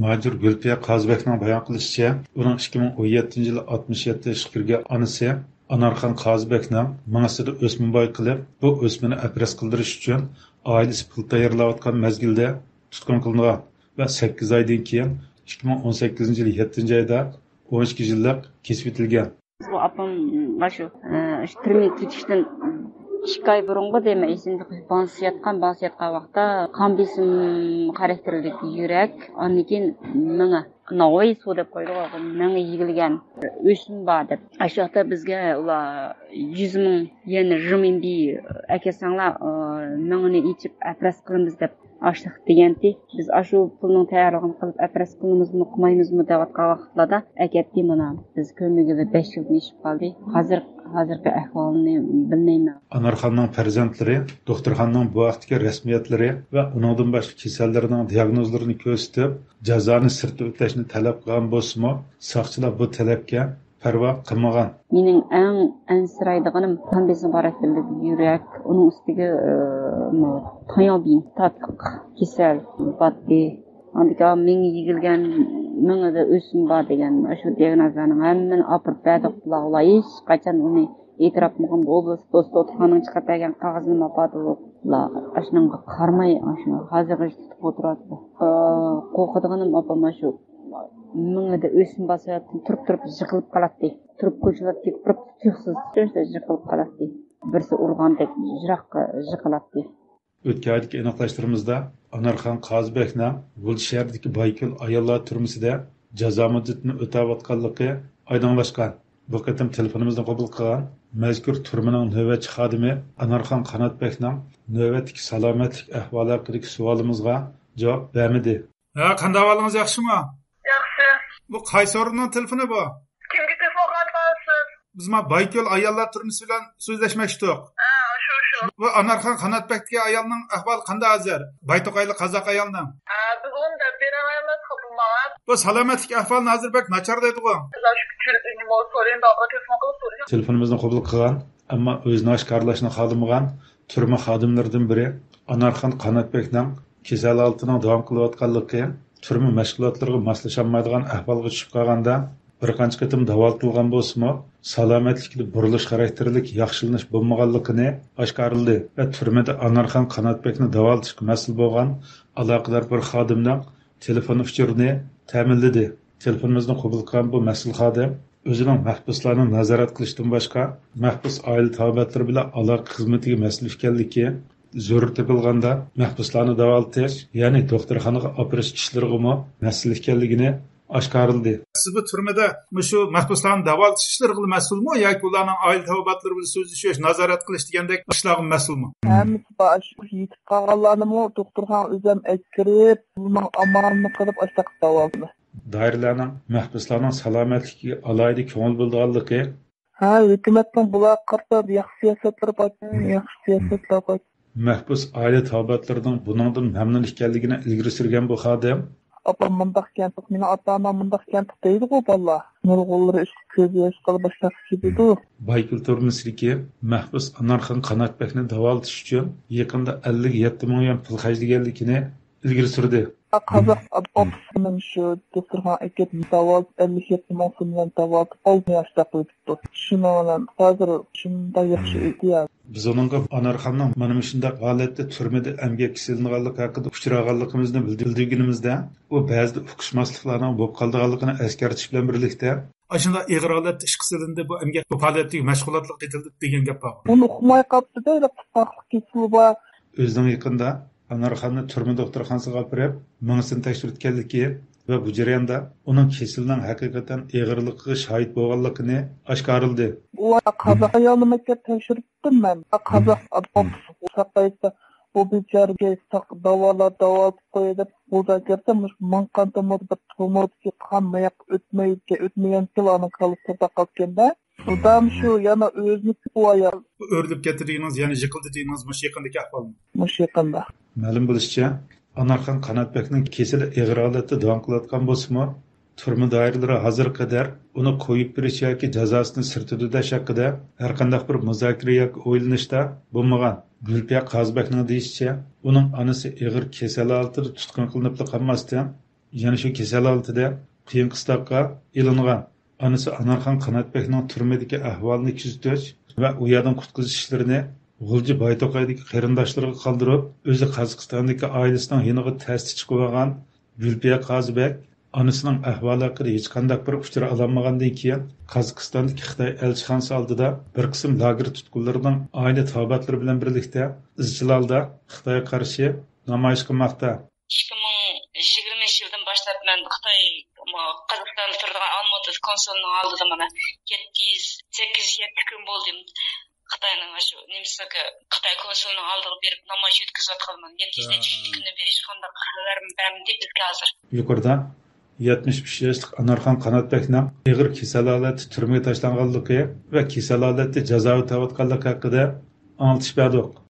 Muhacir Gülpiya Qazibekning bayon qilishicha, uning 2017-yili 67 yoshga kirgan onasi Anarxon Qazibekning manasida o'sminboy qilib, bu o'smini apres qildirish uchun oilasi pul tayyorlayotgan mezgilda tutqun qilingan va 8 oydan keyin 2018-yil 7-oyda 12 yillik kesib etilgan. Bu apam shu turmaga ketishdan 2 oy burungi dema esimda bansiyatgan vaqtda qon besim xarakterli yurak, ondan keyin menga Navoiy suv deb qo'ydilar, menga yigilgan o'sim bor deb. Shu yoqda bizga ular 100 ming yen renminbi akasanglar meni ichib apres qilamiz deb açlıq degəndi. Biz aşı pulun tayarlığını qılıb apres qılımızmı, qılmaymızmı deyətqan vaxtlarda əgəbdi mana. Biz kömügüdə 5 yıl işib qaldı. Hazırki əhvalını bilməyəm. Anarxanның farzandlari doktorxonaning bu vaqtdagi rasmiyatlari va uningdan boshqa kasallarning diagnozlarini ko'rsatib, jazoni sirtda o'tashni talab qilgan bo'lsa-mu, soqchilar bu talabga parvo qilmagan. Mening eng ansiraydiganim qon besim xarakterli yurak, uning ustiga tayobi, tatqiq, kasal, batdi. Andika menga yigilgan, menga da o'sim bor degan shu diagnozlarning hammani olib berdik. Ular hech qachon uni e'tirof qilmagan bo'ldi. Dostotxonaning chiqarib bergan qog'ozni olib ular ashunga qarmay, ashuna hozirga tutib o'tiradi. Qo'rqadiganim opam shu menga da o'sim bor, turib yiqilib qoladi. Turib ko'chalarga ketib chiqsiz, yiqilib qoladi. Birsi urgandek yiroqqa yiqiladi. O'tgan oyki aniqlashtirimizda Anarxon Qazibekning Gulshahardagi Baykul ayollar turmusida jazo muddatini o'tayotganligi oydinlashgan. Bu qatim telefonimizni qabul qilgan mazkur turmaning navbatchi xodimi Anarxon Qanotbekning navbatdagi salomatlik ahvoli haqidagi savolimizga javob bermadi. Qanday ahvolingiz yaxshimi? Yaxshi. Bu qaysi o'rinning telefoni bu? Kimga telefon qilasiz? Biz Baykul ayollar turmusi bilan so'zlashmoqchidik. Shu. Bu Anarxon Qanotbekdagi ayolning ahvoli qanday hozir? Baytoqayli qozoq ayolning. Biz onu da beramaymiz, qilmagan. Bu salomatlik ahvoli hozirdak nachar deydi-ku. Telefonimizni qabul qilgan, ammo o'zini oshkorlashni xohlamagan turma xodimlaridan biri Anarxon Qanotbekning kasalligining davom qilayotganligi, turma mashg'ulotlariga moslasholmaydigan ahvolga tushib qolganda bir qancha qatim davolantilgan bo'lsa-mu, salomatlikda burilish xarakterlik yaxshilanish bo'lmaganligini oshkorladi va turmada Anarxon Qanotbekni davolatishga mas'ul bo'lgan aloqador bir xodimning telefon uchurini ta'minladi. Telefonimizni qabul qilgan bu mas'ul xodim o'zining mahbuslarni nazorat qilishdan boshqa mahbus oila tavbatlari bilan aloqa xizmatiga mas'ul ekanligi, zarur topilganda mahbuslarni davolatish, ya'ni doktorxonaga operish ishlariga mas'ul ekanligini oshkorladi. Siz bu turmada shu mahbuslarni davolatish ishlariga mas'ulmi yoki ularning oila tavbatlari bilan so'zlashish, nazorat qilish degandek ishlarga mas'ulmi? Hammasi bosh yetib qolganlarni doktorxona o'zim ekirib, uning amalini qilib ashtaqa davoladi. Dairələrinin məhbuslarının salomatligiga alayda ko'ngil bo'lganligi. Hukumatning bular qartab yaxshi siyosatlar bor, yaxshi siyosatlar bor. Mahbus oila tavbatlarining buningdan mamnun ekanligini ilgari surgan bu xodim. Apam mundaq kentib, meni ota-onam mundaq kentib deydi-ku balla. Nurg'ullar ish ko'z yosh qilib boshlashib dedi. Baykul turmusidagi mahbus Anarxon Qanotbekni davolatish uchun yaqinda 57 million pul xarjlaganligini ilgari surdi. Qozoq opsiyaning shu doktorxona ekib davolat 57 ming so'mdan davolat 6 yoshda qo'yibdi. Shundan hozir shunday yaxshi idea. Biz onunga Anarxonning mana shunday holatda turmada emgak silinganligi haqida uchraganligimizni bildirganimizda, u ba'zi uqishmasliklarning bo'lib qolganligini eskartish bilan birlikda Aşında ağır holatda ish qisilindi, bu emgak bu holatdagi mashg'ulotlar qitildi degan gap bor. Uni uqmay qolibdi-da, tutaqlik kesilib bor. O'zining yaqinda Anarxonni turma doktorxonasiga olib borib, mingsin tekshirtganligi va bu jarayonda uning kesilning haqiqatan og'irligiga shohid bo'lganligini oshkorladi. Bu qozoq ayolni maktab tekshirdim men. Qozoq opsiya bu bechoraga davolat qo'yib, bu zakarda manqanta modda tomotki qanmayaq o'tmagan kiloni qolib qolganda, udam shu yana o'zini bu ayol o'rlib ketirdiğiniz, yani yiqildi deyiniz, mush yaqindagi ahvolmi? Mush yaqinda. Ma'lum bo'lishicha, Anarxon Qanotbekning kesili og'ir holatda davom qilayotgan bo'lsa-mu, turma doiralari hozir qadar uni qo'yib berish yoki jazosini sirtida tutish haqida har qanday bir muzokara yoki o'ylanishda bo'lmagan. Gulpiya Qazibekning deyishicha, uning onasi og'ir kasal holatda tutqun qilinib qolmasdan, yana shu kasal oldida qiyin qistoqqa ilingan onasi Anarxon Qanotbekning turmadagi ahvolini kuzatish va u yerdan qutqizish ishlarini G'ulji Baytoqaydagi qarindoshlariga qoldirib, o'zi Qozog'istondagi oilasining yoniga tasdi chiqib olgan Gulpiya Qozibek onasining ahvoli haqida hech qanday bir uchur olmagandan keyin Qozog'istondagi Xitoy elchixonasi oldida bir qism lager tutqunlarining oila tavobatlari bilan birlikda izchil holda Xitoyga qarshi namoyish qilmoqda. 2020 yildan boshlab men Xitoy Qozog'istonda turadigan Almaty konsulining oldida mana 7-8 kun bo'ldim. Xitoyning shu Nimsga Xitoy konsulining oldiga berib namoyish o'tkazayotganman. 7 kundan beri hech qanday xabarim bermadi bizga hozir. Yuqorida 75 yoshlik Anarxon Qanotbekning og'ir kasal holatda turmaga tashlanganligi va kasal holatda jazo o'tayotganligi haqida anglitib berdik.